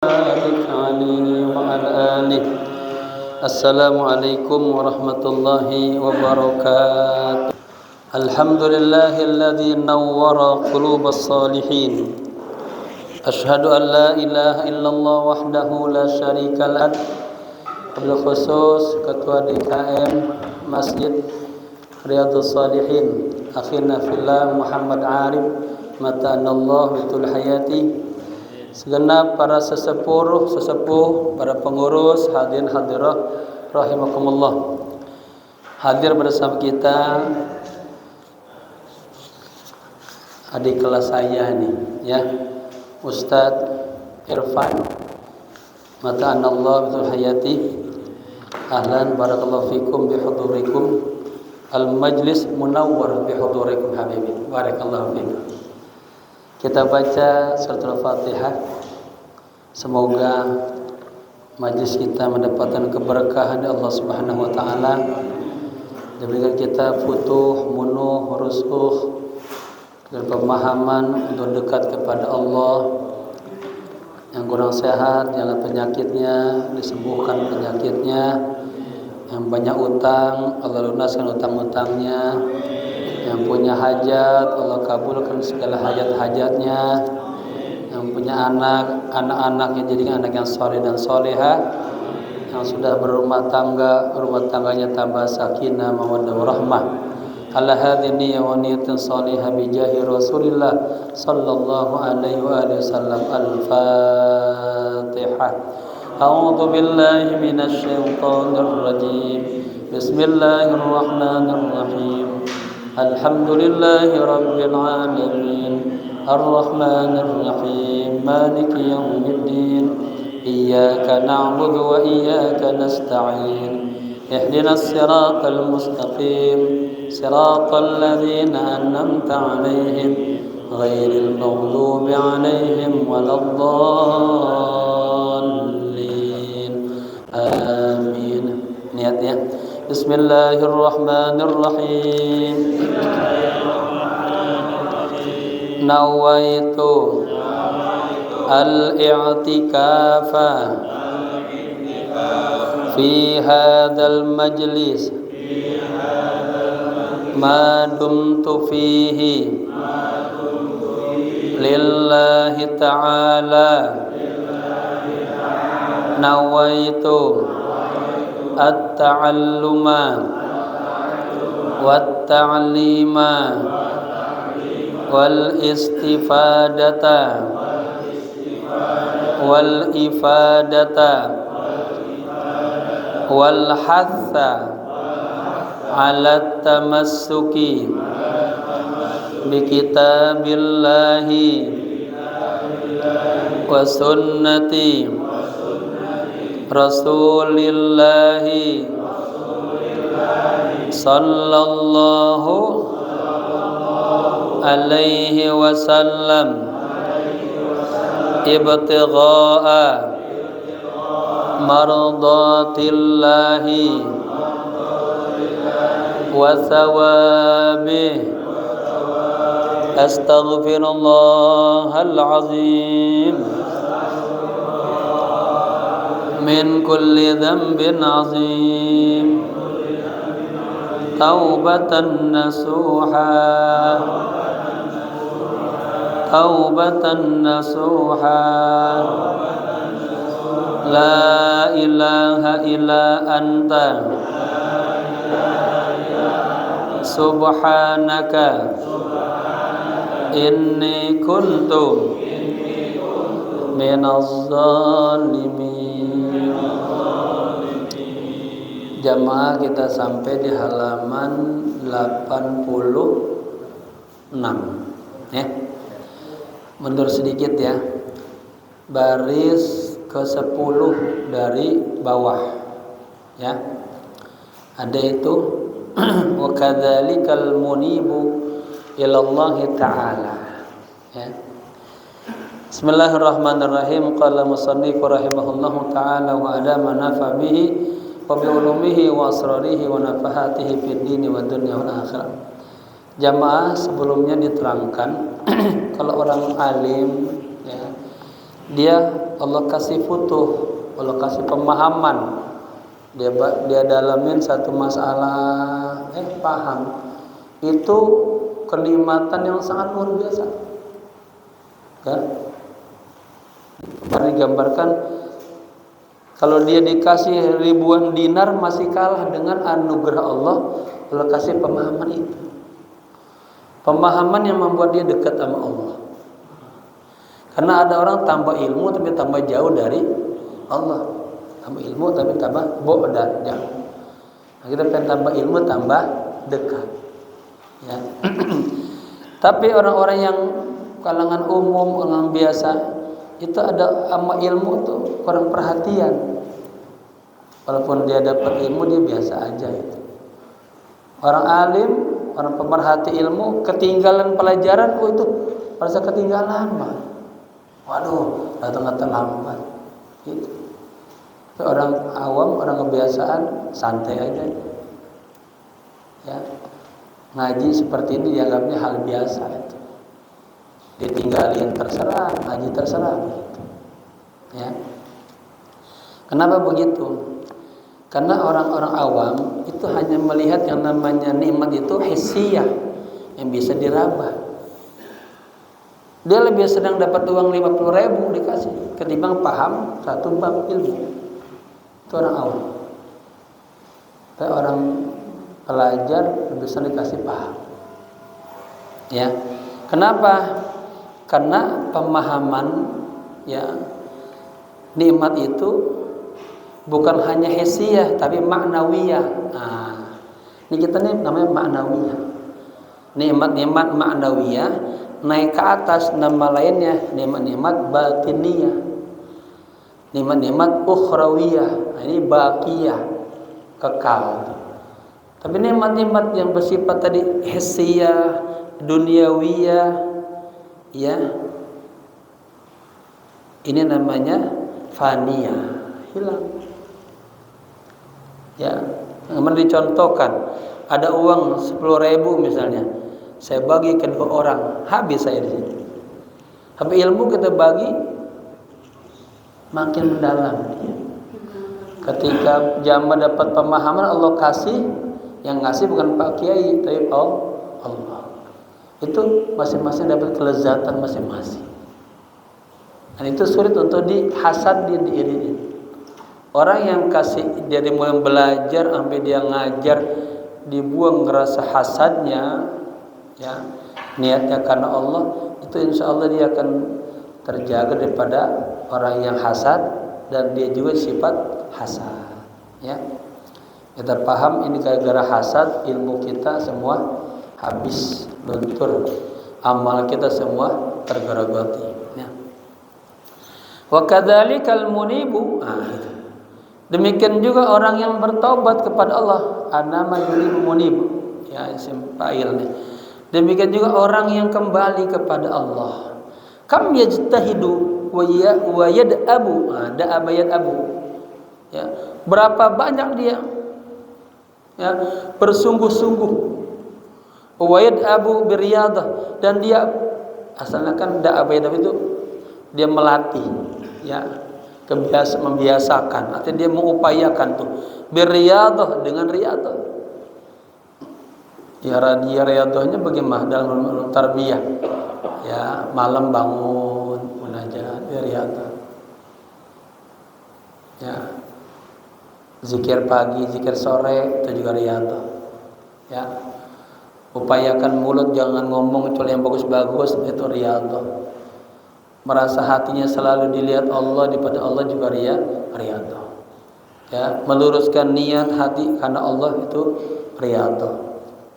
وبارك عليه وعلى آله. Assalamualaikum warahmatullahi wabarakatuh. Alhamdulillahilladzi nawwara qulubas salihin. Asyhadu an la ilaha illallah wahdahu la syarika lah. Wabil khusus Ketua DKM Masjid Riyadhus Shalihin akhina fillah Muhammad Arif mata'anallah bitul hayati. Segenap para sesepuh, para pengurus, hadirin hadirah rahimakumullah. Hadir bersama kita adik kelas saya nih ya, Ustadz Irfan mata'anallah bitul hayati. Ahlan barakallahu fikum bihudurikum. Al-majlis munawwar bihudurikum habibi. Barakallahu fikum. Kita baca suratul Fatihah. Semoga majlis kita mendapatkan keberkahan dari Allah Subhanahu wa taala. Diberikan kita futuh, munuh, rusukh dan pemahaman untuk dekat kepada Allah. Yang kurang sehat, yang penyakitnya disembuhkan penyakitnya. Yang banyak utang, Allah lunaskan utang-utangnya. Yang punya hajat, Allah kabulkan segala hajat-hajatnya. Yang punya anak-anak yang jadi anak yang soleh dan soleha. Yang sudah berumah tangga, rumah tangganya tambah sakinah, mawaddah warahmah. Ala hadhihi wa niyatin salihah bi jahi Rasulillah sallallahu alaihi wa alihi wasallam. Al-Fatihah. A'udzu billahi minasy syaithanir rajim. Bismillahirrahmanirrahim. Alhamdulillahi rabbil alamin. Ar-Rahmanir Rahim. Maliki yaumiddin. Iyyaka na'budu wa iyyaka nasta'in. Ihdinas siratal mustaqim. Siratal ladzina an'amta 'alaihim ghairil maghdubi 'alaihim waladdallin. Amin. Niat ya. Bismillahirrahmanirrahim. Nawaitu al-i'tikafa fi hadzal majlis ma dumtu fihi lillahi ta'ala. Nawaitu at-ta'alluma wat-ta'lima wal-istifadata wal-ifadata wal-hatha ala tamassuki bi kitabillahi wa sunnati Rasulillahi sallallahu alaihi wasallam ibtigha'a mardatillahi wa thawabih. Astaghfirullahal azim min kulli dhanbin azim. Taubatan nasuha, taubatan nasuha. La ilaha illa anta subhanaka inni kuntu minaz zalimin. Jamaah kita sampai di halaman 86 ya. Mundur sedikit ya. Baris ke-10 dari bawah ya. Ada itu wa kadzalikal munibu ilallahi ta'ala ya. Bismillahirrahmanirrahim. Qala musannif rahimahullahu ta'ala wa adama nafa bihi wa bi ulumihi wa asrarihi wa nafahatihi fid dini wa dunya wal akhirah. Jamaah sebelumnya diterangkan kalau orang alim ya, Dia Allah kasih futuh, Allah kasih pemahaman. Dia dalamin satu masalah, paham. Itu kenikmatan yang sangat luar biasa. Ya. Kemarin digambarkan kalau dia dikasih ribuan dinar masih kalah dengan anugerah Allah. Allah kasih pemahaman itu. Pemahaman yang membuat dia dekat sama Allah. Karena ada orang tambah ilmu tapi tambah jauh dari Allah. Tambah ilmu tapi tambah bu'dan, jauh. Nah, kita pengen tambah ilmu tambah dekat. Ya. Tapi orang-orang yang kalangan umum, orang biasa itu ada sama ilmu tuh kurang perhatian. Walaupun dia dapat ilmu dia biasa aja itu. Orang alim, orang pemerhati ilmu ketinggalan pelajaran, itu merasa ketinggalan mah. Waduh, datang terlambat. Gitu. Tapi orang awam, orang kebiasaan santai aja. Ya. Ngaji seperti ini dianggapnya hal biasa itu. Ditinggalin terserah, ngaji terserah begitu. Ya. Kenapa begitu? Karena orang-orang awam itu hanya melihat yang namanya nikmat itu hissiyah, yang bisa diraba. Dia lebih sedang dapat uang 50.000 dikasih ketimbang paham satu bab ilmu. Itu orang awam. Tapi orang pelajar lebih sedang dikasih paham. Ya. Kenapa? Karena pemahaman ya nikmat itu bukan hanya hissiyah tapi maknawiyah. Nah, ini kita nih namanya maknawiyah. Nikmat-nikmat maknawiyah naik ke atas nama lainnya nikmat-nikmat batiniyah. Nikmat-nikmat ukhrawiyah. Nah, ini baqiyah, kekal. Tapi nikmat-nikmat yang bersifat tadi hissiyah, duniawiyah, ya. Ini namanya faniyah, hilang. Ya, kemudian dicontohkan ada uang 10.000 misalnya, saya bagi ke 2 orang, habis saya di sini. Tapi ilmu kita bagi makin mendalam. Ketika jamaah dapat pemahaman, Allah kasih, yang ngasih bukan Pak Kiai tapi Allah. Itu masing-masing dapat kelezatan masing-masing. Dan itu sulit untuk dihasad, diiriin. Orang yang kasih dari mulai belajar sampai dia ngajar dibuang ngerasa hasadnya, ya niatnya karena Allah, itu insya Allah dia akan terjaga daripada orang yang hasad dan dia juga sifat hasad. Ya, kita paham ini gara-gara hasad ilmu kita semua habis, luntur, amal kita semua tergerogoti. Ya. Wa kadzalikal munibu. Demikian juga orang yang bertobat kepada Allah, anama yuribu munib. Ya, isim fa'il nih. Demikian juga orang yang kembali kepada Allah. Kam yajtahidu wa yad'abu. Da'aba yad'abu. Ya, berapa banyak dia ya bersungguh-sungguh. Wa yad'abu biriyadhah, dan dia asalnya kan da'aba yad'abu itu dia melatih, ya. Membiasakan, artinya dia mengupayakan tuh birriyadhah, dengan riyadhah. Ya, riyadhahnya bagaimana dalam tarbiyah? Ya, malam bangun munajat, riyadhah. Ya. Zikir pagi, zikir sore, itu juga riyadhah. Ya. Upayakan mulut jangan ngomong kecuali yang bagus-bagus, itu riyadhah. Merasa hatinya selalu dilihat Allah, daripada Allah juga riyadhah. Ya, meluruskan niat hati karena Allah, itu riyadhah.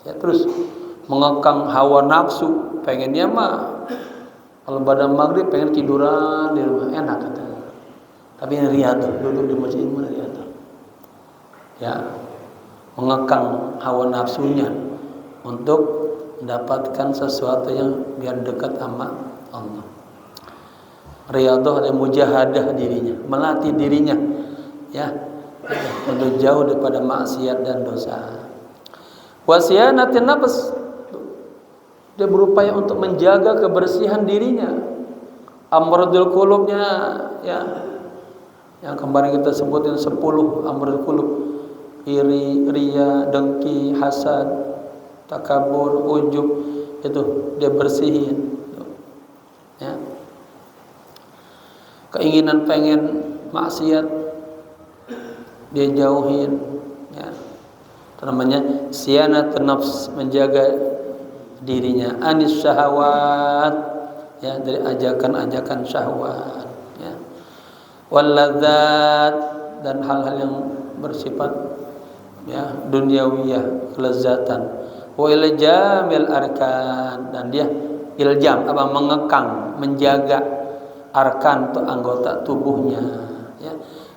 Ya, terus mengekang hawa nafsu, pengennya mah kalau pada maghrib pengen tiduran di rumah, enak katanya. Tapi ini riyadhah, duduk di masjid mana riyadhah. Ya, mengekang hawa nafsunya untuk mendapatkan sesuatu yang biar dekat sama Allah. Riyadhah dan mujahadah dirinya, melatih dirinya, ya, untuk jauh daripada maksiat dan dosa. Wasiyanatin nafs, dia berupaya untuk menjaga kebersihan dirinya. Amradul qulubnya ya, yang kemarin kita sebutin 10 amradul qulub, iri, riya, dengki, hasad, takabur, ujub, itu dia bersihin ya. Keinginan pengen maksiat dia jauhin ya. Itu namanya siyanatun nafs, menjaga dirinya, anis syahwat ya, dari ajakan-ajakan syahwat ya. Walladzat, dan hal-hal yang bersifat ya duniawiyah, kelezatan. Wa iljamil arkan, dan dia iljam apa, mengekang, menjaga arkan itu anggota tubuhnya ya.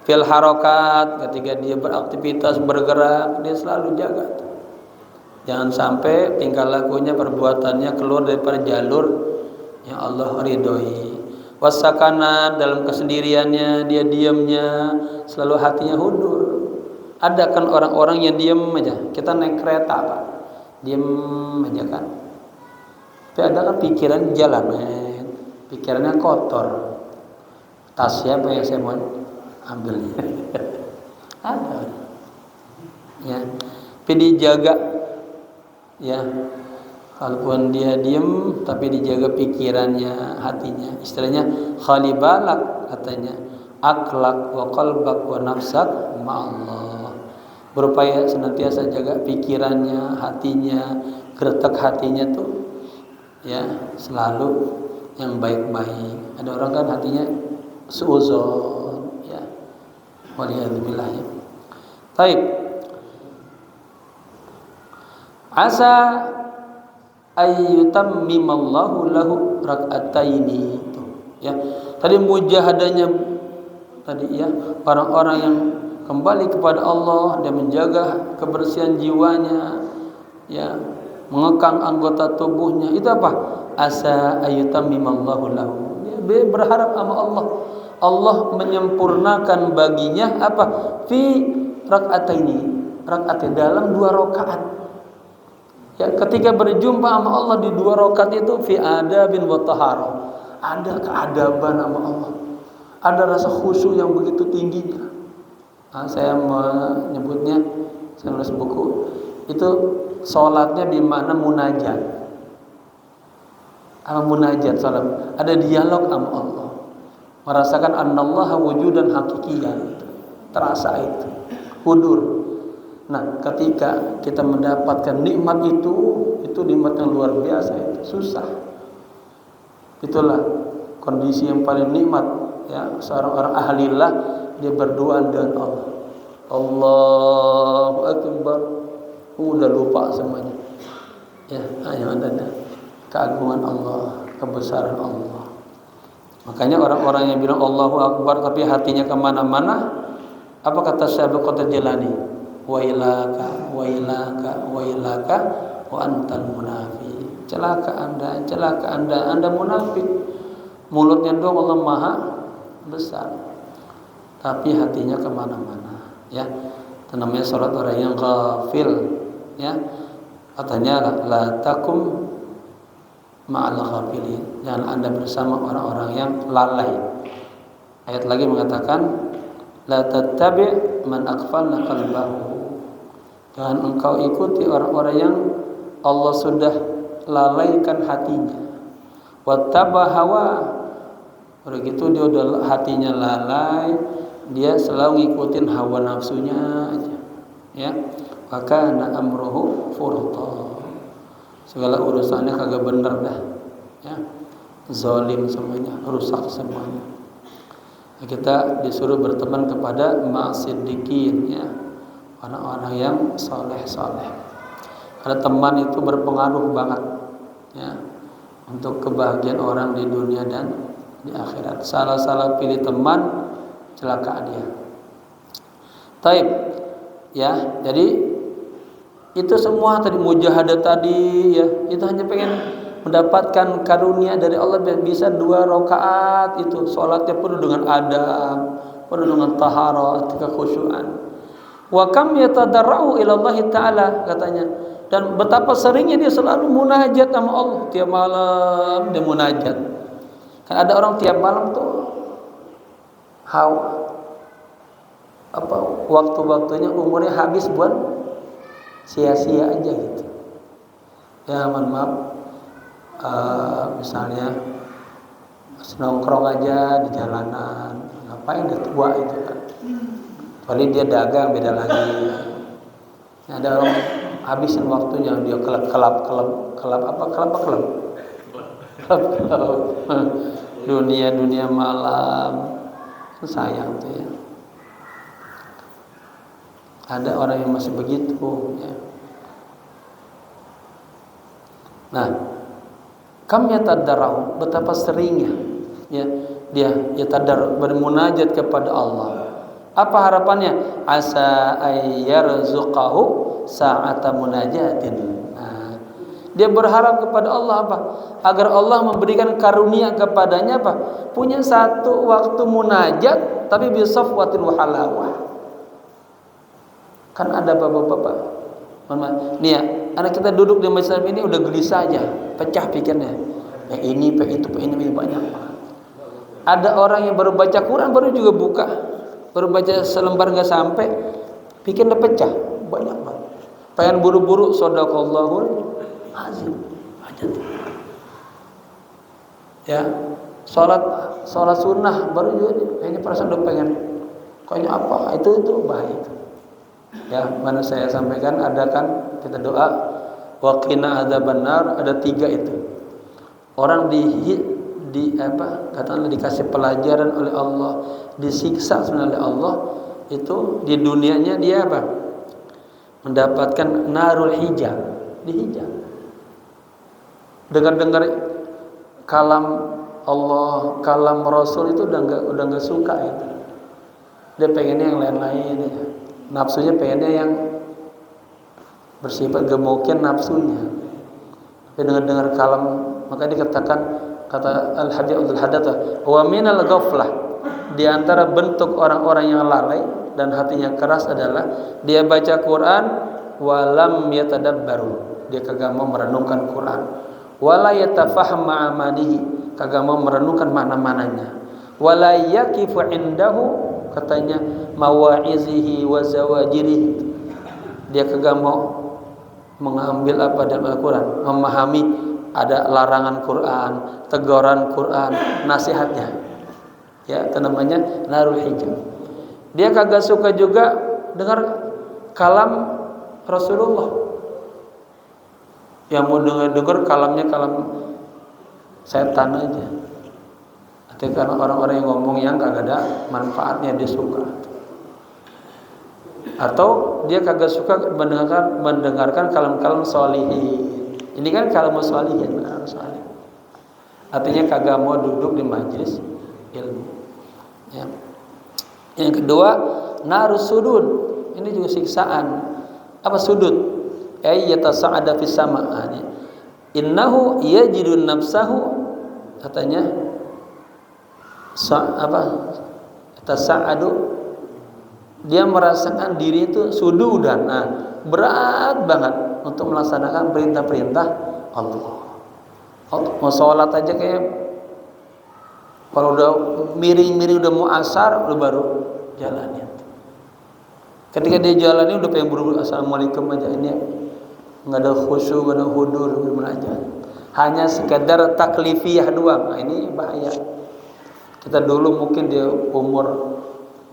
Fil harokat, ketika dia beraktivitas bergerak dia selalu jaga tuh. Jangan sampai tingkah lakunya, perbuatannya keluar daripada jalur yang Allah ridhoi. Wasakana, dalam kesendiriannya dia diamnya, selalu hatinya hudur. Ada kan orang-orang yang diam aja. Kita naik kereta Pak, diam aja kan. Tapi ada kan pikiran jalan, pikirannya kotor. Tas siapa yang saya mau ambil? Ada. Ya, tapi dijaga ya. Kalaupun dia diam tapi dijaga pikirannya, hatinya. Istilahnya khalibalak katanya, akhlak wa qalbak wa nafsak ma'allah. Berupaya senantiasa jaga pikirannya, hatinya, geretak hatinya tuh ya selalu yang baik-baik. Ada orang kan hatinya suuzon ya. Waliyadzubillah ya. Baik. Asa ayyutammimallahu lahu rak'ataini itu ya. Tadi mujahadahnya tadi ya, orang-orang yang kembali kepada Allah dan menjaga kebersihan jiwanya ya, mengekang anggota tubuhnya, itu apa? Asa ayyutammimallahu lahu, dia berharap sama Allah, Allah menyempurnakan baginya apa? Fi rak'ataini, rak'at dalam 2 rakaat. Ya, ketika berjumpa sama Allah di 2 rakaat itu fi adabin wa taharah, ada keadaban sama Allah, ada rasa khusyuk yang begitu tingginya. Nah, saya menyebutnya, saya nulis buku itu sholatnya di mana munajat. Apa munajat salat? Ada dialog sama Allah, merasakan annallaha wujudan hakikiyan, terasa itu hudur. Nah, ketika kita mendapatkan nikmat itu nikmat yang luar biasa, itu susah. Itulah kondisi yang paling nikmat ya, seorang orang ahlillah dia berdoa dengan Allah. Allahu akbar. Udah lupa semuanya. Ya, hanya ada keagungan Allah, kebesaran Allah. Makanya orang-orang yang bilang Allahu akbar tapi hatinya kemana-mana, apa kata Syekh Qadir Jilani? Wailaka, wailaka, wailaka wa antal munafiq. Celaka Anda munafik. Mulutnya doang Allah Maha besar, tapi hatinya kemana-mana ya. Itu namanya salat orang yang ghafil ya. Katanya la takum ma'al ghafilin, jangan Anda bersama orang-orang yang lalai. Ayat lagi mengatakan la tattabi' man aghfalna qalbahu, jangan engkau ikuti orang-orang yang Allah sudah lalaikan hatinya. Wattaba hawa, begitu dia udah hatinya lalai, dia selalu ngikutin hawa nafsunya aja ya. Maka na amruhu furta, segala urusannya kagak bener dah ya, zalim semuanya, rusak semuanya. Kita disuruh berteman kepada ma'siddiqin ya, orang-orang yang soleh-soleh. Karena teman itu berpengaruh banget ya untuk kebahagiaan orang di dunia dan di akhirat. Salah-salah pilih teman, celaka dia. Taib ya, jadi itu semua tadi mujahadah tadi ya, itu hanya pengen mendapatkan karunia dari Allah biar bisa 2 rakaat itu sholatnya penuh dengan adab, penuh dengan taharah, kekhusyuan. Wa kam yatadarra'u ila Allah Ta'ala katanya, dan betapa seringnya dia selalu munajat sama Allah, tiap malam dia munajat. Kan ada orang tiap malam tuh waktu-waktunya umurnya habis buat sia-sia aja gitu. Ya mohon maaf, misalnya nongkrong aja di jalanan, ngapain udah tua itu kan. Kecuali dia dagang beda lagi. Ada orang habisin waktunya dia kelab dunia malam, sayang tuh ya. Ada orang yang masih begitu ya. Nah, kam yatadarrau, betapa seringnya ya dia yatadar bermunajat kepada Allah. Apa harapannya? Asa ayyarzuqahu sa'ata munajatin. Nah, dia berharap kepada Allah apa? Agar Allah memberikan karunia kepadanya apa? Punya satu waktu munajat tapi bi safwatin wa halawah. Kan ada bapak-bapak. Nih ya, anak kita duduk di majelis ini udah gelisah aja, pecah pikirnya. Yang ini, ini banyak. Ada orang yang baru baca Quran baru juga buka, baru baca selembar nggak sampai, pikir udah pecah, banyak banget. Pengen buru-buru, shadaqallahul azim. Ya, sholat sunnah baru juga, kayaknya perasaan udah pengen, kayaknya apa? Itu baik. Ya, mana saya sampaikan ada kan kita doa waqina adzabannar, ada 3 itu. Orang katakanlah dikasih pelajaran oleh Allah, disiksa sebenarnya oleh Allah, itu di dunianya dia apa? Mendapatkan narul hijab, dihijab. Dengar-dengar kalam Allah, kalam Rasul itu udah enggak suka itu. Dia pengennya yang lain-lain ya. Nafsunya pengennya yang bersifat gemukin nafsunya. Tapi dengar kalam, maka dikatakan kata Al-Habib Abdul Haddad wa minal ghaflah, di antara bentuk orang-orang yang lalai dan hatinya keras adalah dia baca Quran walam yatadabbaru, dia kagak mau merenungkan Quran, wala yatafaham ma'anihi, kagak mau merenungkan makna-maknanya, wala yaqifu indahu, katanya mawa'izihi wa zawajirihi, dia kagak mau mengambil apa dalam Al-Quran, memahami ada larangan Quran, teguran Quran, nasihatnya. Ya, itu namanya narul hijab. Dia kagak suka juga dengar kalam Rasulullah. Yang mau dengar kalamnya kalam setan aja. Artinya karena orang-orang yang ngomong yang kagak ada manfaatnya dia suka. Atau dia kagak suka mendengarkan kalam-kalam sholihin. Ini kan kalam sholihin, artinya kagak mau duduk di majelis ilmu. Ya. Yang kedua, narus sudud. Ini juga siksaan. Apa sudud? Yatasa'ada fis sama'. Innahu yajidun nafsahu, katanya tasa'adu, dia merasakan diri itu sududan, berat banget untuk melaksanakan perintah-perintah Allah. Mau sholat aja kayak kalau udah miring-miring udah mau asar udah baru jalannya. Ketika dia jalannya udah pengen buru-buru assalamualaikum aja, ini nggak ada khusyuk, nggak ada hudur, gimana aja. Hanya sekadar taklifiyah doang. Nah, ini bahaya. Kita dulu mungkin dia umur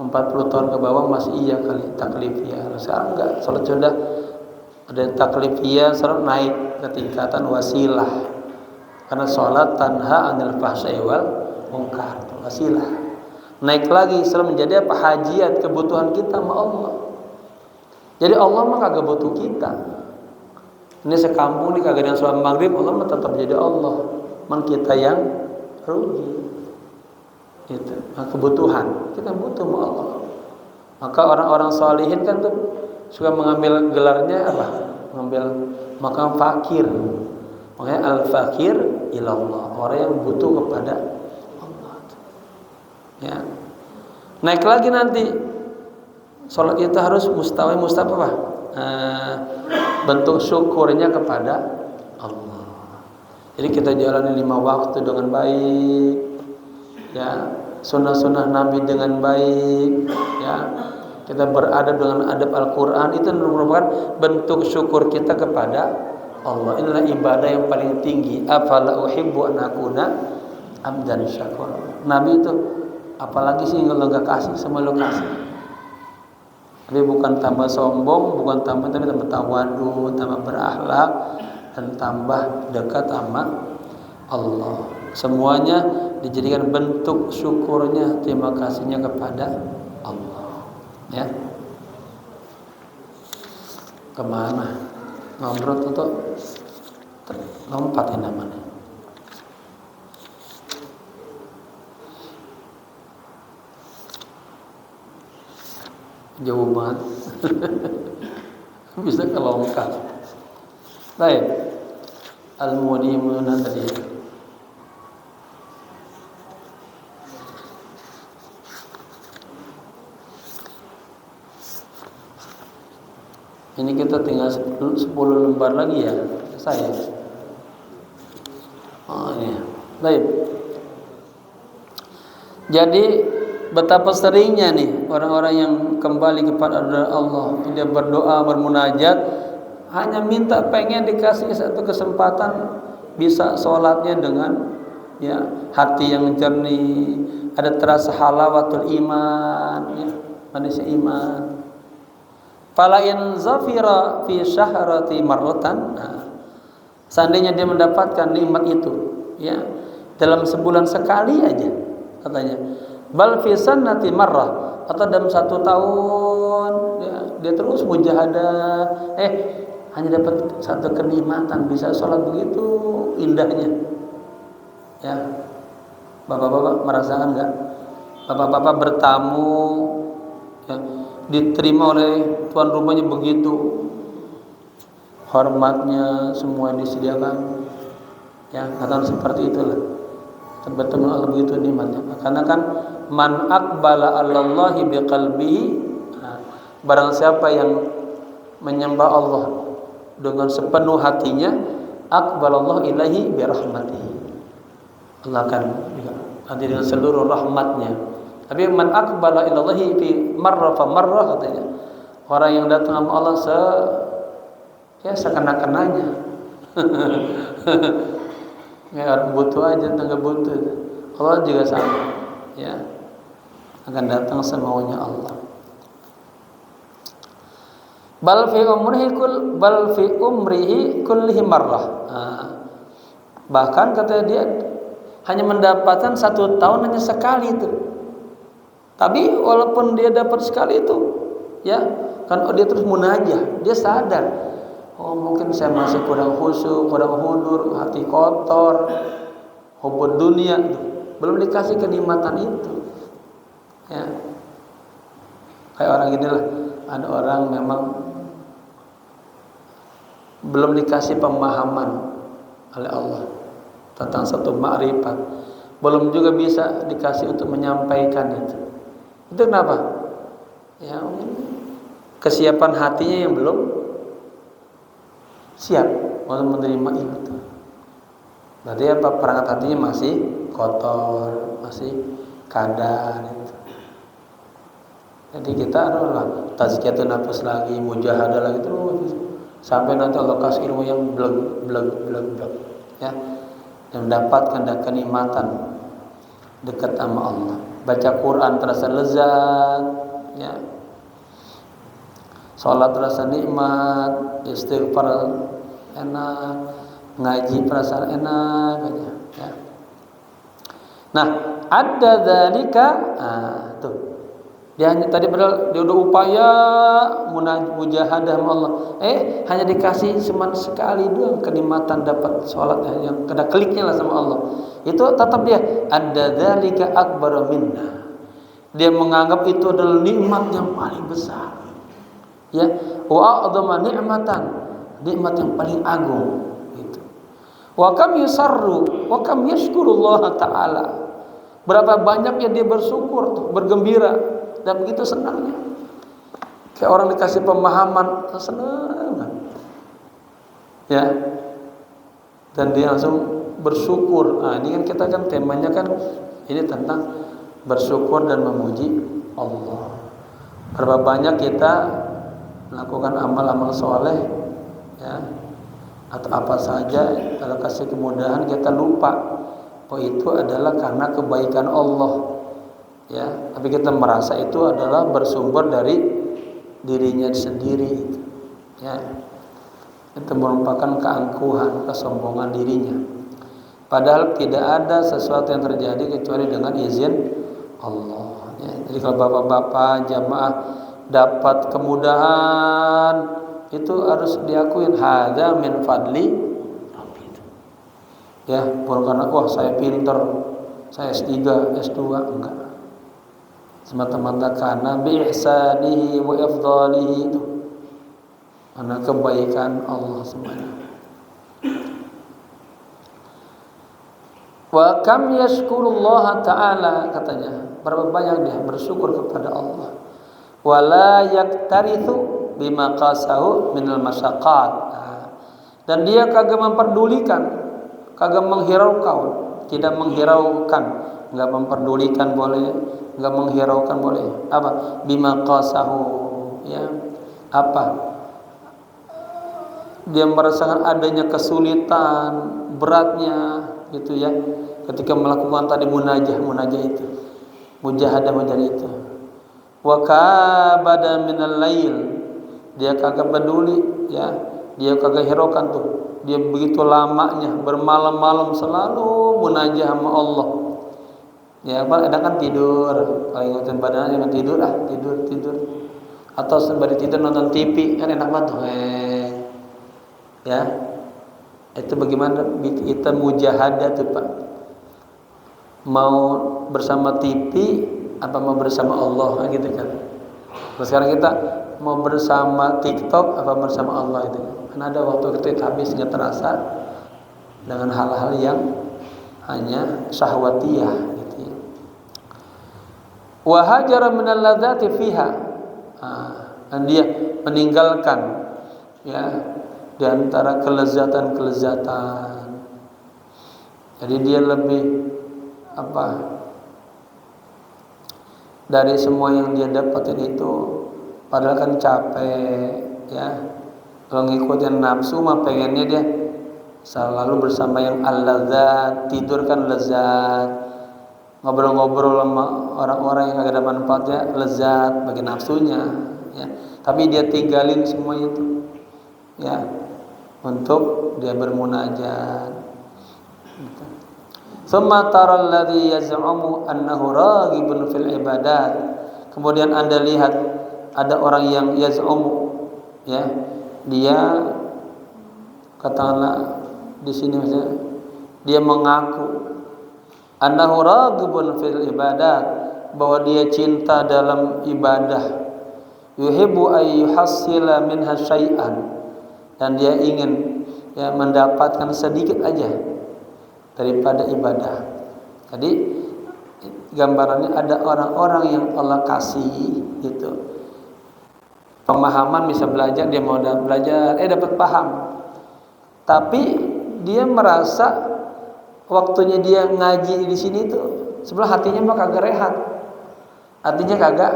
40 tahun ke bawah masih iya kali taklifiyah. Sekarang enggak, sholat sudah ada taklifiyah, sholat naik ke tingkatan wasilah. Karena sholat tanha anil fahsya'i wal munkar, wasilah. Naik lagi sholat menjadi apa? Hajiat, kebutuhan kita sama Allah. Jadi Allah mah kagak butuh kita. Ini sekampung nih kagak ada yang sholat maghrib, Allah mah tetap jadi Allah. Man kita yang rugi. Itu kebutuhan kita butuh sama Allah. Maka orang-orang sholihin kan tuh suka mengambil gelarnya apa? Mengambil makam fakir. Makanya al-fakir ilallah, orang yang butuh kepada Allah. Ya. Naik lagi nanti sholat kita harus mustahil apa? Bentuk syukurnya kepada Allah. Jadi kita jalani 5 waktu dengan baik. ya, sunnah-sunnah Nabi dengan baik, ya, kita beradab dengan adab Al-Quran, itu merupakan bentuk syukur kita kepada Allah. Inilah ibadah yang paling tinggi. Afala uhibbu an akuna abdan syakur. Nabi itu apalagi sih kalau nggak kasih, semua lo kasih. Tapi bukan tambah sombong, bukan tambah, tapi tambah tawadhu, tambah berakhlak, dan tambah dekat sama Allah. Semuanya dijadikan bentuk syukurnya, terima kasihnya kepada Allah. Ya. Kemana? Ngobrol tuh lompat ini namanya. Jauh banget. Bisa kelompat. Baik. Al-Mudimun tadi. Ini kita tinggal 10 lembar lagi ya, saya. Oh ini. Baik. Jadi betapa seringnya nih orang-orang yang kembali kepada Allah, dia berdoa, bermunajat, hanya minta pengen dikasih satu kesempatan bisa sholatnya dengan ya hati yang jernih, ada terasa halawatul iman, ya, manisnya iman. Fala in zafira fi syahrati marratan. Nah, seandainya dia mendapatkan nikmat itu, ya, dalam sebulan sekali aja, katanya. Bal fi sanati marrah, atau dalam 1 tahun, ya, dia terus mujahadah, hanya dapat satu kenikmatan bisa sholat begitu indahnya. Ya, bapak-bapak merasakan nggak? Bapak-bapak bertamu, ya, diterima oleh tuan rumahnya begitu hormatnya, semua disediakan, ya, katakan seperti itulah. Bertemu Allah begitu nikmatnya. Karena kan man aqbala 'alallahi biqalbihi, barang siapa yang menyembah Allah dengan sepenuh hatinya, aqbalallahu ilaihi birahmatihi, Allah akan hadir dengan seluruh rahmatnya. Tapi man aqbala ilallahi fi marra fa marra, katanya, orang yang datang sama Allah sekena-kenanya. Ya, orang butuh aja, tangga butuh. Allah juga sama, ya, akan datang semaunya Allah. Bal fi umrihi kullihi marrah. Bahkan kata dia hanya mendapatkan 1 tahun hanya sekali itu. Tapi walaupun dia dapat sekali itu, ya, kan dia terus munajah, dia sadar, oh mungkin saya masih kurang khusyuk, kurang hudur, hati kotor, hubud dunia, belum dikasih kenikmatan itu. Ya, kayak orang gini lah, ada orang memang belum dikasih pemahaman oleh Allah tentang satu ma'rifat, belum juga bisa dikasih untuk menyampaikan itu. Itu kenapa? Ya, kesiapan hatinya yang belum siap untuk menerima itu. Berarti apa? Perangkat hatinya masih kotor, masih kadar itu. Jadi kita adalah tazkiyatun nafs lagi, mujahadah lagi terus sampai nanti Allah kasih ilmu yang bleg, ya, dan mendapatkan kenikmatan dekat sama Allah. Baca Quran terasa lezat, ya. Salat terasa nikmat, istighfar enak, ngaji perasaan enak aja, ya. Nah, ada dzalika, tuh. Dia hanya tadi padahal dia udah upaya mujahadah sama Allah. Hanya dikasih cuma sekali doang kenikmatan dapat salat yang kena kliknya lah sama Allah. Itu tetap dia ada dzalika akbar minna. Dia menganggap itu adalah nikmat yang paling besar. Ya, wa a'dhama ni'matan, nikmat yang paling agung gitu. Wa kam yusarru wa kam yashkurullah taala. Berapa banyaknya dia bersyukur, bergembira, dan begitu senangnya. Kayak orang dikasih pemahaman, senang. Ya. Dan dia langsung bersyukur. Ini kan kita kan temanya kan Ini tentang bersyukur dan memuji Allah. Berapa banyak kita melakukan amal-amal soleh, ya, atau apa saja kalau kasih kemudahan kita lupa bahwa itu adalah karena kebaikan Allah, ya. Tapi kita merasa itu adalah bersumber dari dirinya sendiri, ya. Itu merupakan keangkuhan, kesombongan dirinya. Padahal tidak ada sesuatu yang terjadi kecuali dengan izin Allah. Ya, jadi kalau bapak-bapak jamaah dapat kemudahan itu harus diakuin hadza min fadli Rabbi. Ya, bukan karena wah saya pinter, saya S3, S2, enggak. Semata-mata karena bi ihsanihi wa ifdalihi itu. Karena kebaikan Allah semuanya. Wa kam yashkurullaha ta'ala, katanya berapa banyak dia bersyukur kepada Allah. Wala yaktarithu bima qasahu minal masyaqqat. Dan dia kagak memperdulikan, kagak menghiraukan, tidak menghiraukan, enggak memperdulikan boleh, enggak menghiraukan boleh. Apa? Bima qasahu, ya. Apa? Dia merasakan adanya kesulitan, beratnya gitu ya, ketika melakukan tadi munajah itu, mujahadah itu. Wa kabada minal lail, dia kagak peduli, ya, dia kagak hiraukan tuh, dia begitu lamanya bermalam-malam selalu munajah sama Allah. Ya, kadang kan tidur, kalau ingetin badannya jangan tidur, tidur. Atau sembari tidur nonton TV, kan enak banget tuh. Ya. Itu bagaimana kita mujahadah tuh Pak, mau bersama TV apa mau bersama Allah gitu kan. Terus sekarang kita mau bersama TikTok apa bersama Allah itu kan. Karena ada waktu kita habis nggak terasa dengan hal-hal yang hanya syahwatiyah gitu ya. Wa hajara minal ladzati fiha, dan dia meninggalkan, ya, di antara kelezatan-kelezatan. Jadi dia lebih dari semua yang dia dapatin itu, padahal kan capek, ya. Kalau ngikutin nafsu mah pengennya dia selalu bersama yang al-ladzat, tidur kan lezat, ngobrol-ngobrol sama orang-orang yang agak ada manfaatnya lezat bagi nafsunya, ya. Tapi dia tinggalin semua itu, ya, untuk dia bermunajat. Tsumma tara alladhi yaz'umu annahu raghibun fil ibadat. Kemudian Anda lihat ada orang yang yaz'umu, ya, dia katakanlah di sini misalnya dia mengaku annahu raghibun fil ibadat, bahwa dia cinta dalam ibadah, yuhibbu ay yuhassila minha syai'an, dan dia ingin, ya, mendapatkan sedikit aja daripada ibadah. Jadi gambarannya ada orang-orang yang Allah kasih gitu pemahaman, bisa belajar, dia mau belajar, dapat paham, tapi dia merasa waktunya dia ngaji di sini tuh sebelah hatinya mah kagak rehat, hatinya kagak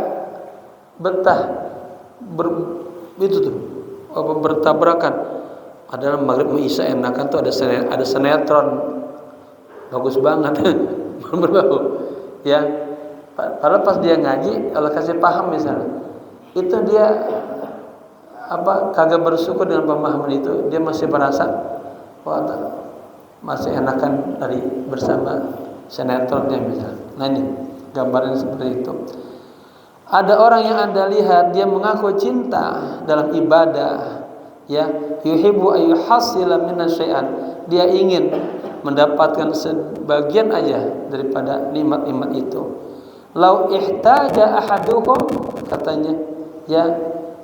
betah, bertabrakan. Padahal maghrib sama isya enakan tuh ada sinetron bagus banget berbau, ya. Padahal pas dia ngaji Allah kasih paham misalnya, itu dia kagak bersyukur dengan pemahaman itu, dia masih merasa wah masih enakan dari bersama sinetronnya misalnya. Nah ini gambaran seperti itu. Ada orang yang Anda lihat dia mengaku cinta dalam ibadah, ya, yuhibbu ayyuhassila minna syai'an, dia ingin mendapatkan sebagian aja daripada nikmat-nikmat itu. Lau ihtaja ahaduhum, katanya, ya,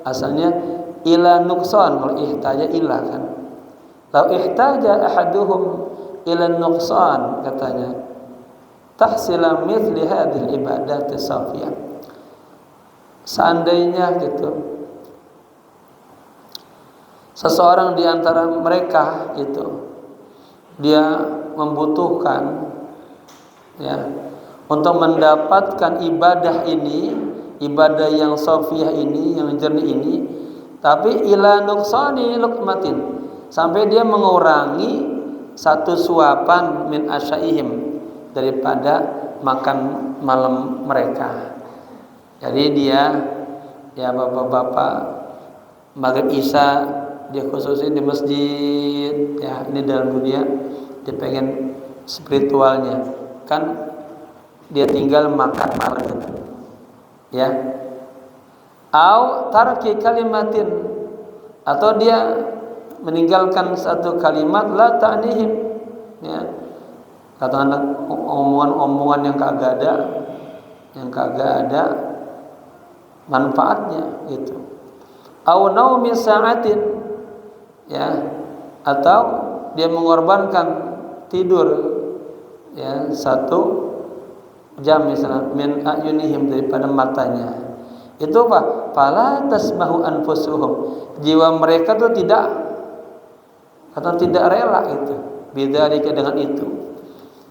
asalnya ila nuqsan, kalau ihtaja ila kan. Lau ihtaja ahaduhum ila nuqsan, katanya, tahsila mithli hadhil ibadati safiyah. Seandainya gitu seseorang di antara mereka itu dia membutuhkan, ya, untuk mendapatkan ibadah ini, ibadah yang safiyah ini, yang jernih ini, tapi ila nuqsani luqmatin, sampai dia mengurangi satu suapan min asyaihim, daripada makan malam mereka. Jadi dia, ya bapak-bapak, maghrib isya dia khususin di masjid, ya ini dalam dunia dia pengen spiritualnya, kan dia tinggal makan malam itu, ya. Au tarki kalimatin, atau dia meninggalkan satu kalimat la ta'nihim, ya. Katakanlah omongan-omongan yang kagak ada manfaatnya gitu. Au naumi sa'atin, ya, atau dia mengorbankan tidur, ya, 1 jam misalnya, min ayunihim, daripada matanya. Itu apa? Fala tasmahu anfusuhum, jiwa mereka tuh tidak rela itu, bidzalika, dengan itu.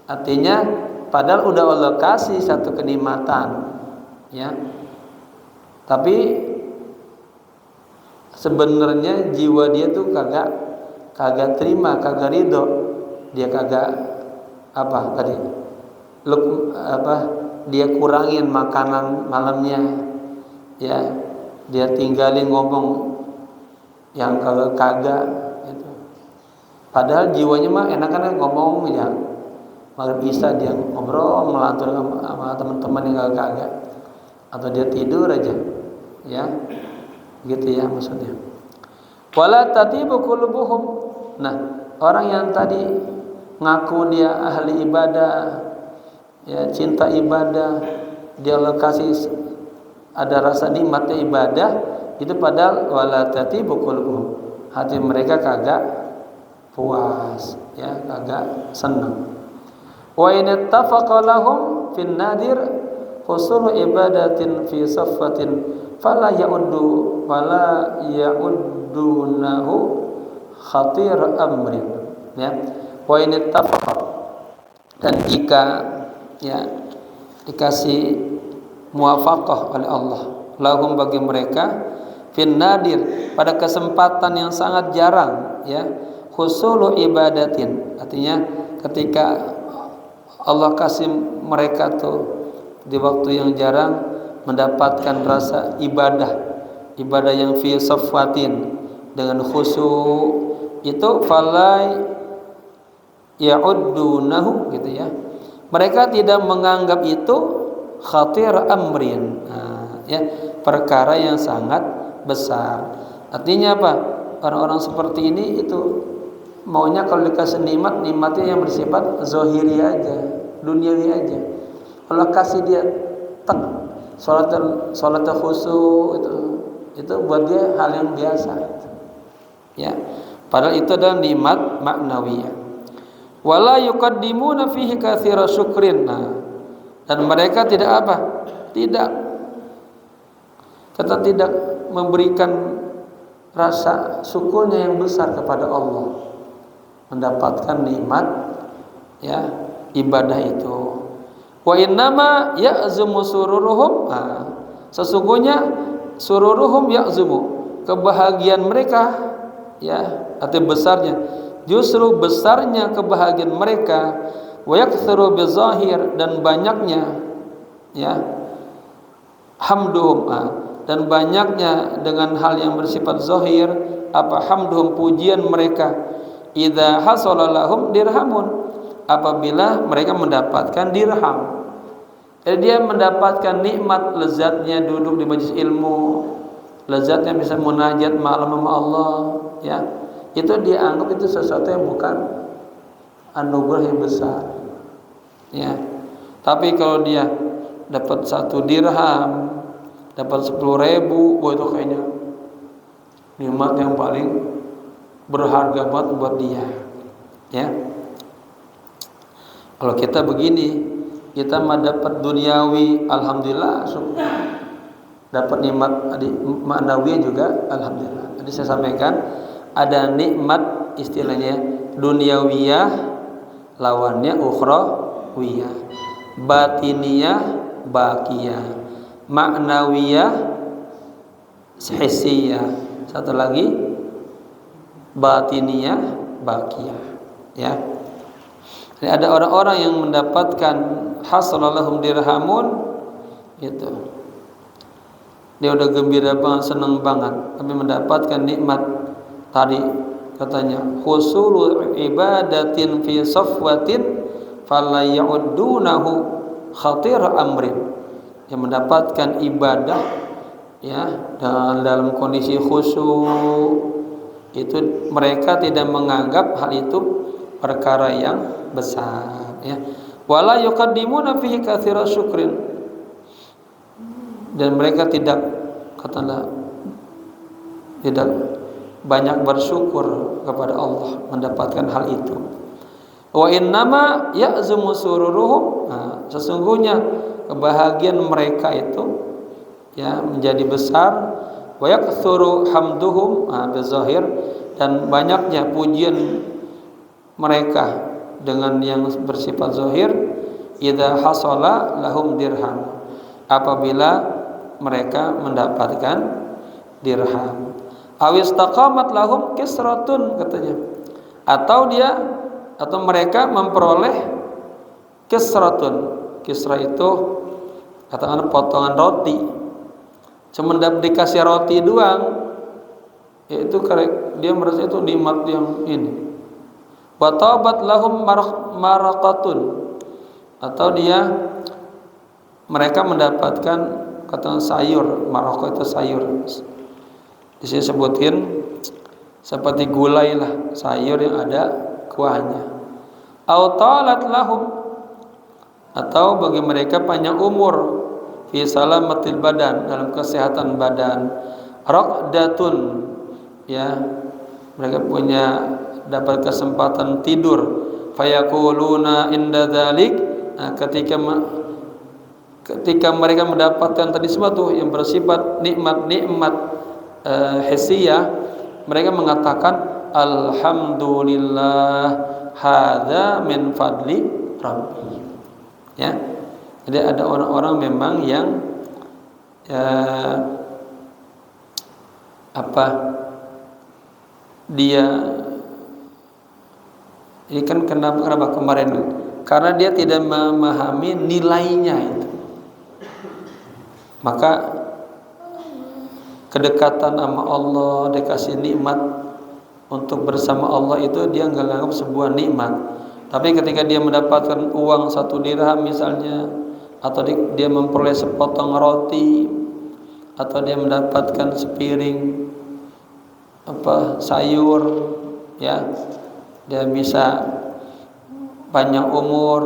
Artinya padahal udah Allah kasih satu kenikmatan, ya, tapi sebenarnya jiwa dia tuh kagak terima, kagak ridho, dia kagak dia kurangin makanan malamnya, ya, dia tinggalin ngomong yang kagak gitu. Padahal jiwanya mah enakan ngomong, ya, maghrib isya dia ngobrol melantur sama teman-teman yang kagak, atau dia tidur aja, ya, gitu ya maksudnya. Wala tatibu qulubuhum. Nah, orang yang tadi ngaku dia ahli ibadah, ya, cinta ibadah, dia lokasi ada rasa nikmatnya ibadah, itu padahal wala tatibu qulubuhum, hati mereka kagak puas, ya, kagak senang. Wa in ittafaqa lahum fin nadir husulu ibadatin fi saffatin fala ya'uddunahu khatir amrin, ya. Wa in ittafaqa, dan jika, ya, dikasih muwafaqah oleh Allah lahum, bagi mereka, fin nadir, pada kesempatan yang sangat jarang, ya, husulu ibadatin, artinya ketika Allah kasih mereka tuh di waktu yang jarang mendapatkan rasa ibadah yang fi safwatin, dengan khusyuk, itu falai ya'uddunahu, gitu ya, mereka tidak menganggap itu khatir amrin, ya, perkara yang sangat besar. Artinya apa? Orang-orang seperti ini itu maunya kalau dikasih nikmatnya yang bersifat zahiri aja, duniawi aja. Kalau kasih dia salat khusyuk, itu buat dia hal yang biasa, ya, padahal itu adalah nikmat maknawiyah. Wala yuqaddimuna fihi katsira syukrin, dan mereka tidak memberikan rasa syukurnya yang besar kepada Allah, mendapatkan nikmat, ya, ibadah itu. Wa innama ya'zumu sururuhum, sesungguhnya sururuhum ya'zumu, kebahagiaan mereka, ya, arti besarnya, justru besarnya kebahagiaan mereka, wa yaktsuru bizahir, dan banyaknya, ya, hamduhum, dan banyaknya dengan hal yang bersifat zahir, hamduhum, pujian mereka, idza hasala lahum dirhamun, apabila mereka mendapatkan dirham. Jadi dia mendapatkan nikmat, lezatnya duduk di majelis ilmu, lezatnya bisa munajat malam sama Allah, ya, itu dia anggap itu sesuatu yang bukan anugerah yang besar, ya. Tapi kalau dia dapat 1 dirham, dapat 10.000, itu kayaknya nikmat yang paling berharga buat dia, ya. Kalau kita begini, kita mah dapat duniawi, alhamdulillah, syukur. Dapat nikmat maknawi juga, alhamdulillah. Jadi saya sampaikan, ada nikmat istilahnya duniawiyah, lawannya ukhrawiyah. batiniyah baqiyah, ma'nawiyah hissiyah, satu lagi batiniyah baqiyah, ya. Jadi ada orang-orang yang mendapatkan hasalalahum dirhamun gitu. Dia udah gembira banget, senang banget, tapi mendapatkan nikmat tadi katanya husulul ibadatin fi safwatin fala ya'uddunahu khatir amrin, yang mendapatkan ibadah ya dalam kondisi khusyuk itu mereka tidak menganggap hal itu perkara yang besar, ya. Wala yuqaddimuna fihi katsira syukrin, dan mereka tidak katakanlah tidak banyak bersyukur kepada Allah mendapatkan hal itu. Wa innama ya'zumu sururuhum, sesungguhnya kebahagiaan mereka itu ya menjadi besar, wa yaktsuru hamduhum bizahir, dan banyaknya pujian mereka dengan yang bersifat zahir, idza hasala lahum dirham, apabila mereka mendapatkan dirham. Awistaqamat lahum kisratun, katanya, atau mereka memperoleh kisratun. Kisra itu katakanlah potongan roti, cuma dikasih roti doang, yaitu dia merasa itu nikmat yang ini. Wa tabat lahum maraqatun, atau mereka mendapatkan katakan sayur, maraqah itu sayur. Di sini sebutin seperti gulai lah, sayur yang ada kuahnya. Au talat lahum, atau bagi mereka panjang umur, fi salamatil badan, dalam kesehatan badan. Raqdatun, ya, mereka dapat kesempatan tidur. Fayaquluna inda dzalik, ketika mereka mendapatkan tadi sesuatu yang bersifat nikmat hissiyah, mereka mengatakan alhamdulillah hadza min fadli rabbi, ya. Jadi ada orang-orang memang yang dia ini kan kenapa kemarin, karena dia tidak memahami nilainya itu, maka kedekatan sama Allah, dikasih nikmat untuk bersama Allah itu dia nggak anggap sebuah nikmat. Tapi ketika dia mendapatkan uang 1 dirham misalnya, atau dia memperoleh sepotong roti, atau dia mendapatkan sepiring sayur, ya, dia bisa panjang umur,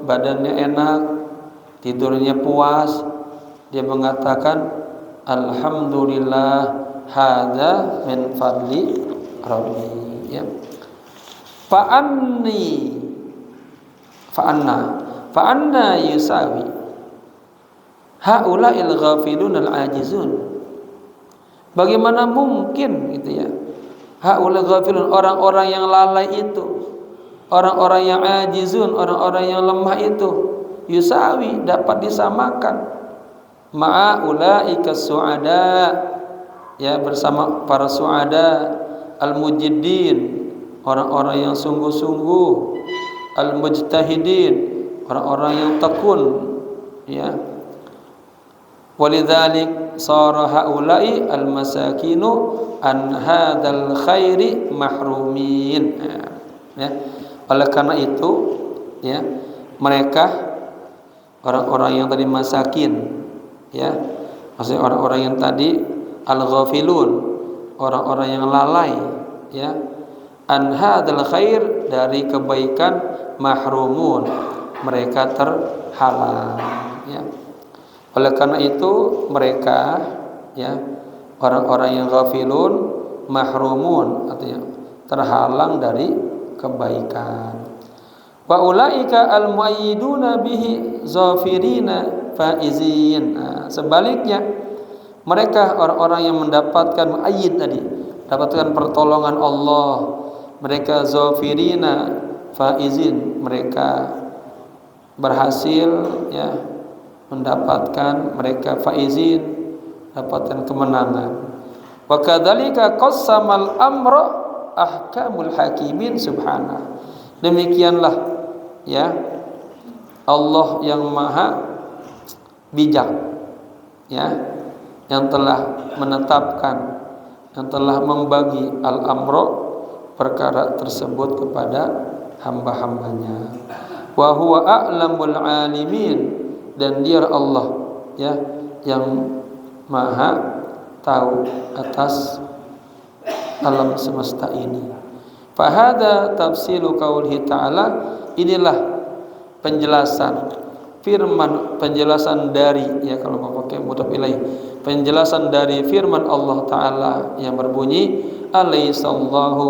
badannya enak, tidurnya puas, dia mengatakan alhamdulillah hadza min fadli rabbi, ya. Fa'anna yusawi haula'il ghafilun al-ajizun, bagaimana mungkin gitu ya, haula ghafilun, orang-orang yang lalai itu, orang-orang yang ajizun, orang-orang yang lemah itu, yusawi, dapat disamakan, ma'ulaika su'ada, ya, bersama para su'ada, al-mujiddin, orang-orang yang sungguh-sungguh, al-mujtahidin, orang-orang yang tekun, ya. Walidzalik sara haula'i al-masakinu an hadzal khairi mahrumin, ya. Oleh karena itu, ya, mereka orang-orang yang tadi masakin, ya, maksudnya orang-orang yang tadi al-ghafilun, orang-orang yang lalai, ya, an hadzal khair, dari kebaikan, mahrumun, mereka terhalang, ya. Oleh karena itu mereka, ya, orang-orang yang ghafilun, mahrumun, artinya terhalang dari kebaikan. Wa ulaika al-muayyiduna bihi zafirina faizin. Sebaliknya mereka orang-orang yang mendapatkan muayyid tadi, dapatkan pertolongan Allah, mereka zafirina faizin, mereka berhasil ya mendapatkan mereka faizin, dapatkan kemenangan. Wa kadzalika qassamal amra ahkamul hakimin subhanahu. Demikianlah ya Allah yang maha bijak ya, yang telah menetapkan, yang telah membagi al-amra perkara tersebut kepada hamba-hambanya. Wa huwa a'lamul alimin, dan dia Allah ya yang maha tahu atas alam semesta ini. Fahada tafsilu qaulihi ta'ala, inilah penjelasan firman, penjelasan dari ya kalau mau pakai mudhaf ilaih, penjelasan dari firman Allah Ta'ala yang berbunyi alaihissallahu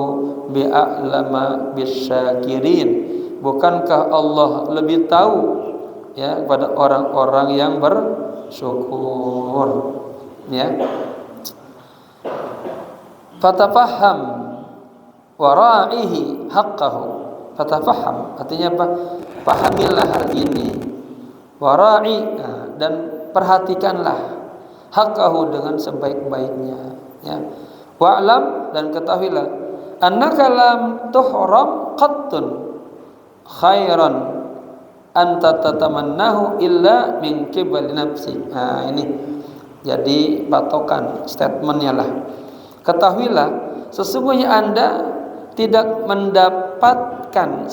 bi'a'lama bisyakirin. Bukankah Allah lebih tahu ya pada orang-orang yang bersyukur ya. Fatafaham wara'ihi haqqahu. Fatafaham artinya apa? Pahamilah hal ini. Wara'i, dan perhatikanlah haqqahu dengan sebaik-baiknya ya. Wa'lam, dan ketahuilah annaka lam tuhram qattun khairan anta tatamannahu illa min qibali nafsi. Ini jadi patokan statementnya lah. Ketahuilah sesungguhnya Anda tidak mendapatkan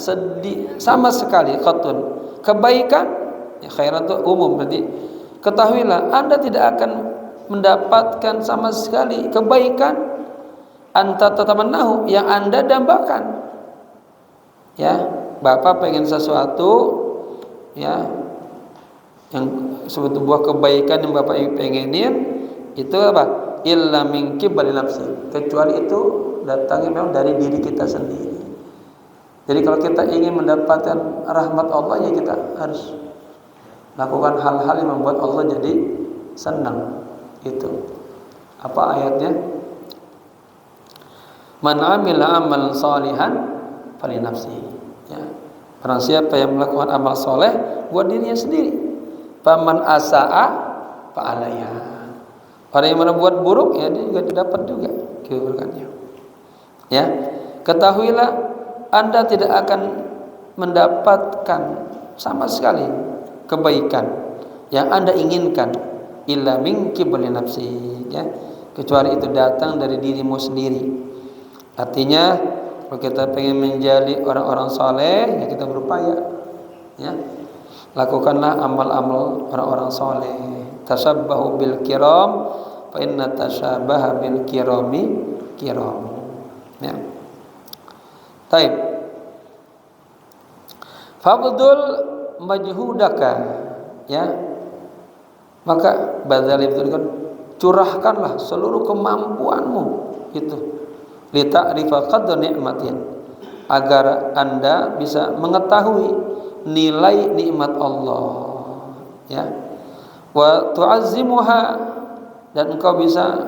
sama sekali khatun kebaikan ya, khairan itu umum, berarti ketahuilah Anda tidak akan mendapatkan sama sekali kebaikan anta tatamannahu yang Anda dambakan ya. Bapak pengen sesuatu ya, yang sebuah kebaikan yang Bapak pengenin itu apa? Illa min qibali nafsi, kecuali itu datangnya memang dari diri kita sendiri. Jadi kalau kita ingin mendapatkan rahmat Allah ya kita harus lakukan hal-hal yang membuat Allah jadi senang. Itu apa ayatnya? Man amila amalan salihan fali nafsihi ya. Barang siapa yang melakukan amal soleh buat dirinya sendiri. Paman asa'a fa'alaiha. Orang yang berbuat buruk ya dia juga dapat juga keburukannya. Ya, ketahuilah Anda tidak akan mendapatkan sama sekali kebaikan yang Anda inginkan illa min qibali nafsi ya, kecuali itu datang dari dirimu sendiri. Artinya kalau kita pengen menjadi orang-orang saleh ya kita berupaya ya, lakukanlah amal-amal orang-orang saleh. Tasabbahu bil kiram fa inna tasabbaha bil kirami kiram ya. Taib fabdul majhudaka ya, maka badzali betul kan, curahkanlah seluruh kemampuanmu itu li ta'rifa qadra ni'matin, agar Anda bisa mengetahui nilai nikmat Allah ya. Wa tu'azzimuha, dan engkau bisa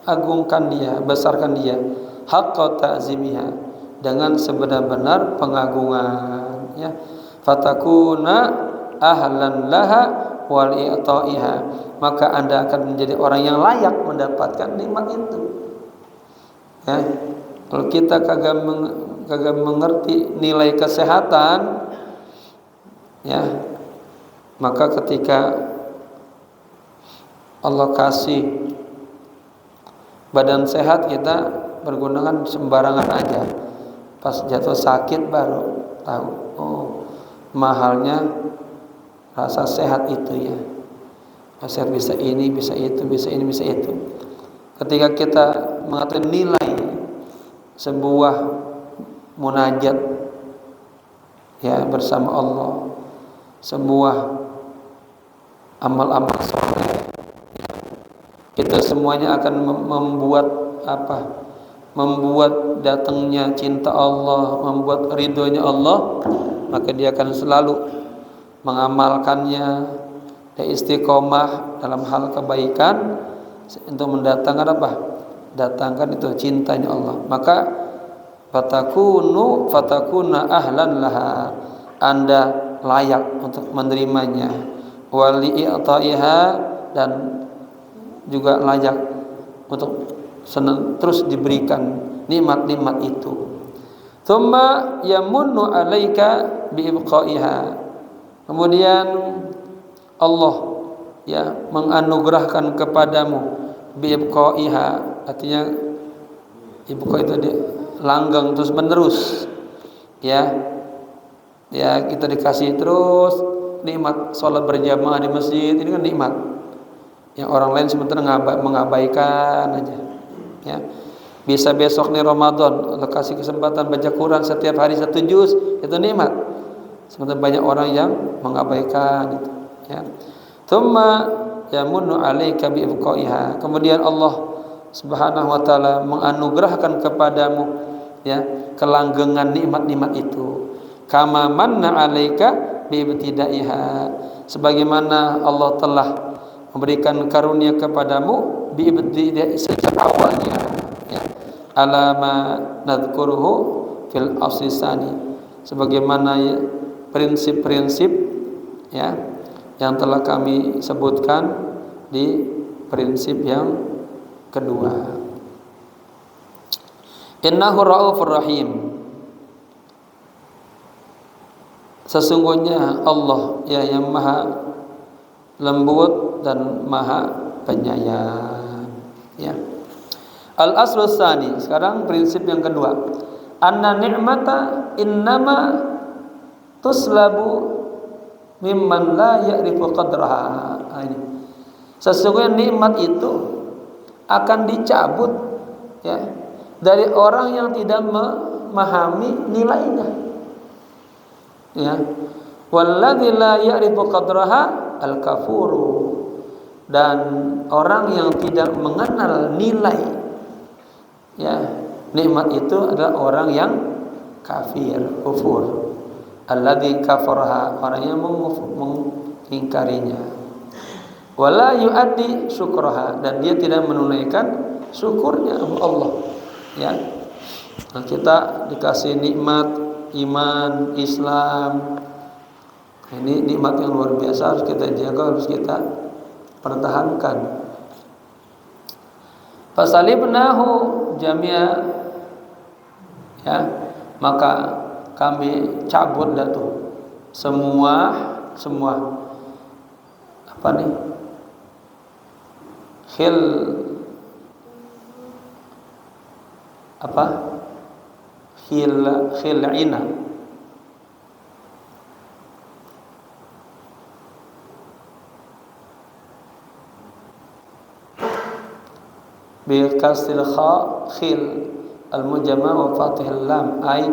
agungkan dia, besarkan dia, haqqa ta'zimiha, dengan sebenar-benar pengagungan ya. Fatakuna ahlan laha wal i'ta'iha, maka Anda akan menjadi orang yang layak mendapatkan nikmat itu ya. Kalau kita kagak mengerti nilai kesehatan ya, maka ketika Allah kasih badan sehat kita bergunakan sembarangan aja, pas jatuh sakit baru tahu oh mahalnya rasa sehat itu ya. Sehat bisa ini, bisa itu, bisa ini, bisa itu. Ketika kita mengetahui nilai sebuah munajat ya bersama Allah, sebuah amal-amal soleh, kita semuanya akan membuat apa? Membuat datangnya cinta Allah, membuat ridhonya Allah, maka dia akan selalu mengamalkannya dan istiqomah dalam hal kebaikan untuk mendatangkan apa? Datangkan itu cintanya Allah. Maka fatakuna ahlan laha, Anda layak untuk menerimanya, wali i'ta'iha, dan juga layak untuk terus diberikan nikmat-nikmat itu. Tsumma yamunnu 'alaika biibqaiha. Kemudian Allah ya menganugerahkan kepadamu biibqaiha, artinya ibqa itu langgeng terus menerus. Ya kita dikasih terus nikmat salat berjamaah di masjid, ini kan nikmat yang orang lain sementara mengabaikan aja. Ya, bisa besok nih Ramadan Allah kasih kesempatan baca Quran setiap hari 1 juz, itu nikmat. Sementara banyak orang yang mengabaikan itu. Ya, tsumma yamunnu 'alaika biibqaiha. Kemudian Allah Subhanahu wa taala menganugerahkan kepadamu ya kelanggengan nikmat-nikmat itu. Kama manna 'alaika biibtidaiha, sebagaimana Allah telah memberikan karunia kepadamu biibtidai sejak awalnya ya. Alama nadhkuruhu fil aslisani, sebagaimana ya, prinsip-prinsip ya yang telah kami sebutkan di prinsip yang kedua. Innahu raufur rahim, sesungguhnya Allah ya yang maha lembut dan maha penyayang ya. Al aslus tsani, sekarang prinsip yang kedua. Anna ni'mata innama tuslabu mimman la ya'rifu qadraha. Ini sesungguhnya nikmat itu akan dicabut ya dari orang yang tidak memahami nilainya ya. Walladzi la ya'rifu qadraha al-kafuru, dan orang yang tidak mengenal nilai ya nikmat itu adalah orang yang kafir, kufur. Alladzi kafaraha, orang yang mengingkarinya. Wala yu'addi syukraha, dan dia tidak menunaikan syukurnya Allah ya. Nah, kita dikasih nikmat iman, Islam. Ini nikmat yang luar biasa, harus kita jaga, harus kita pertahankan. Fasalibnahu jami'a ya, maka kami cabut dah tuh semua apa nih khil'ina bi kasril kha khil al mujamma wa fathil lam ay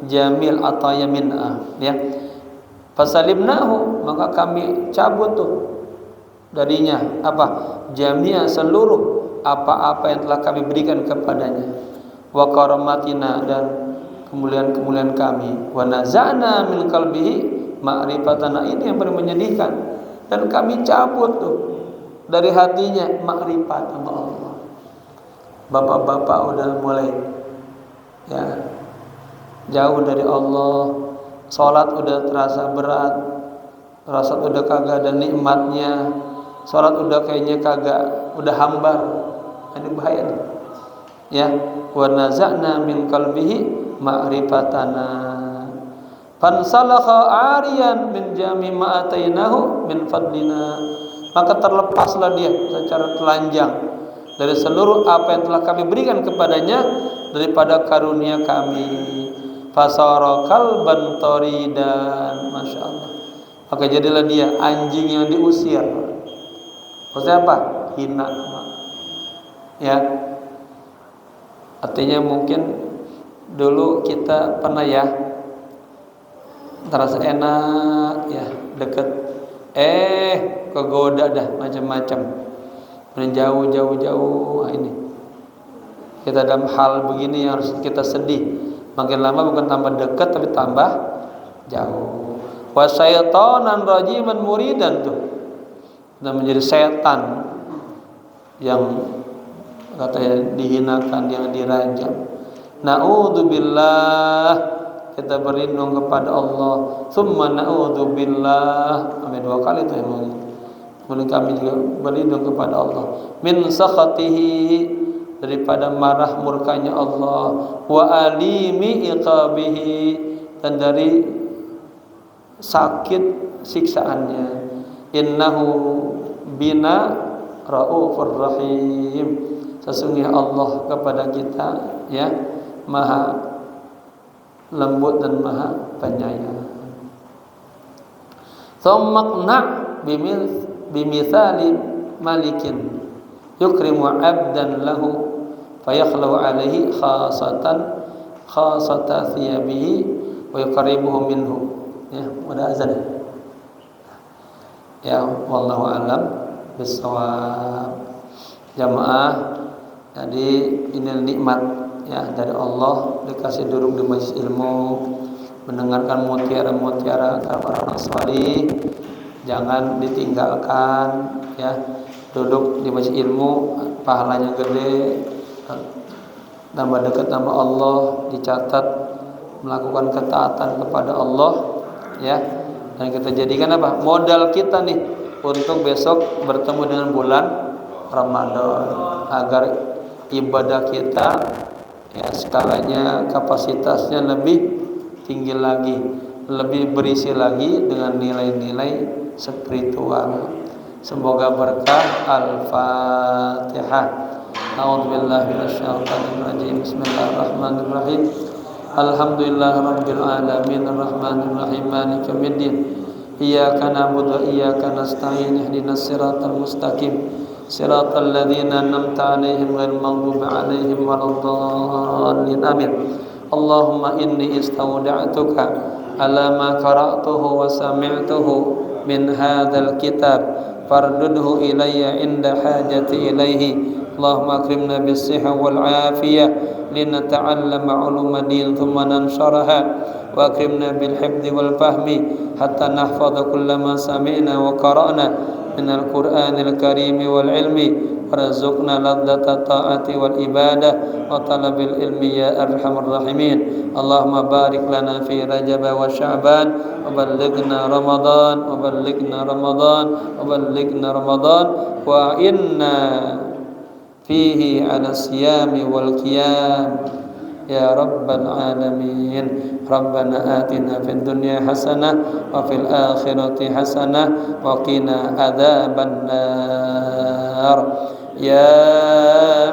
jamil ataya minna ya. Fasalibnahu, maka kami cabut tuh darinya apa jami'a, seluruh apa-apa yang telah kami berikan kepadanya, wa karamatina, dan kemuliaan-kemuliaan kami, wa naza'na min qalbihi ma'rifatana, ini yang paling menyedihkan, dan kami cabut tuh dari hatinya makrifat sama Allah. Bapak-bapak udah mulai ya jauh dari Allah, salat udah terasa berat, salat udah kagak ada nikmatnya, salat udah kayaknya kagak, udah hambar. Ini bahaya nih. Ya, wa naza'na min qalbihi ma'rifatana fansalakha 'ariyan min jami ma atainahu min fadlina, maka terlepaslah dia secara telanjang dari seluruh apa yang telah kami berikan kepadanya daripada karunia kami. Fasara kalban taridan, masya Allah, maka jadilah dia anjing yang diusir. Maksudnya apa? Hina ya, artinya mungkin dulu kita pernah ya terasa enak ya deket, kegoda dah macam-macam, jauh. Nah, ini kita dalam hal begini yang harus kita sedih. Makin lama bukan tambah dekat tapi tambah jauh. Wa syaitanan rajiman muridan tuh, dan menjadi setan yang katanya dihinakan, yang dirajam. Na'udzubillah, kita berlindung kepada Allah. Tsumma na'udzubillah, sampai 2 kali itu emang. Kemudian kami juga berlindung kepada Allah min sakhatihi, daripada marah murkanya Allah, wa alimi iqabihi, dan dari sakit siksaannya. Innahu bina raufur rahim, sesungguhnya Allah kepada kita ya maha lembut dan maha penyayang. Tsumma bimithali malikin yukrimu 'abdan lahu fayakhlu 'alaihi khasata thiyabihi wa yuqarribuhu minhu. Ya, ada azan. Ya, wallahu alam bissawab. Jamaah, jadi ini nikmat ya dari Allah, dikasih duduk di majelis ilmu, mendengarkan mutiara-mutiara orang salih. Jangan ditinggalkan ya, duduk di majelis ilmu pahalanya gede, tambah dekat sama Allah, dicatat melakukan ketaatan kepada Allah ya. Dan kita jadikan apa? Modal kita nih untuk besok bertemu dengan bulan Ramadan, agar ibadah kita ya skalanya, kapasitasnya lebih tinggi lagi, lebih berisi lagi dengan nilai-nilai spiritual. Semoga berkah. Al-Fatihah. A'udzubillahi minasyaitonir rajim. Bismillahirrahmanirrahim. Alhamdulillahirabbil alamin arrahmanir rahim maliki yaumiddin. Iyyaka na'budu wa iyyaka nasta'in ihdinas siratal mustaqim siratal ladzina an'amta 'alaihim ghairil maghdubi 'alaihim waladdallin. Amin. Allahumma inni istawda'tuka ala ma qara'tuhu wa sami'tuhu min hadzal kitab fardudhu ilayya inda hajati ilaihi. Allahumma akrimna bis-sihha wal 'afiyah linata'allama 'uluma din thumma nansharaha wa akrimna bil hifdzi wal fahmi hatta nahfadha kullama sami'na wa qara'na min al-Qur'anil karim wal ilmi warzuqna ladzata ta'ati wal ibadah wa talabil ilmi ya arhamar rahimin. Allahumma barik lana fi Rajab wa Sya'ban wa ballighna Ramadan wa ballighna Ramadan wa ballighna Ramadan wa inna fihi ala siyami wal qiyam ya rabbal alamin. Rabbana atina fid dunya hasanah wa fil akhirati hasanah wa qina adzaban nar. Ya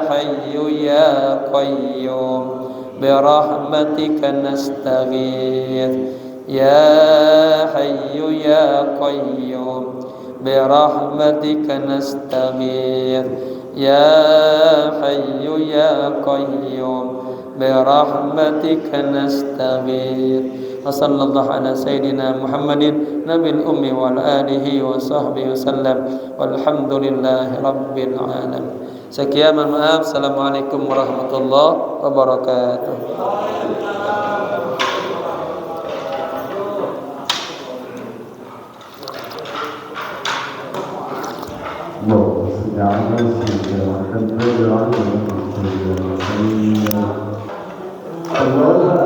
hayyu ya qayyum bi rahmatika nastaghith. Ya hayyu ya qayyum bi rahmatika nastaghith. Ya hayyu ya qayyum bi rahmatika nastaghith. Wa sallallahu ala sayyidina Muhammadin nabil ummi wal alihi wa sahbihi wasallam walhamdulillahi rabbil alamin. Sekian, maaf. Assalamualaikum warahmatullahi wabarakatuh. Allah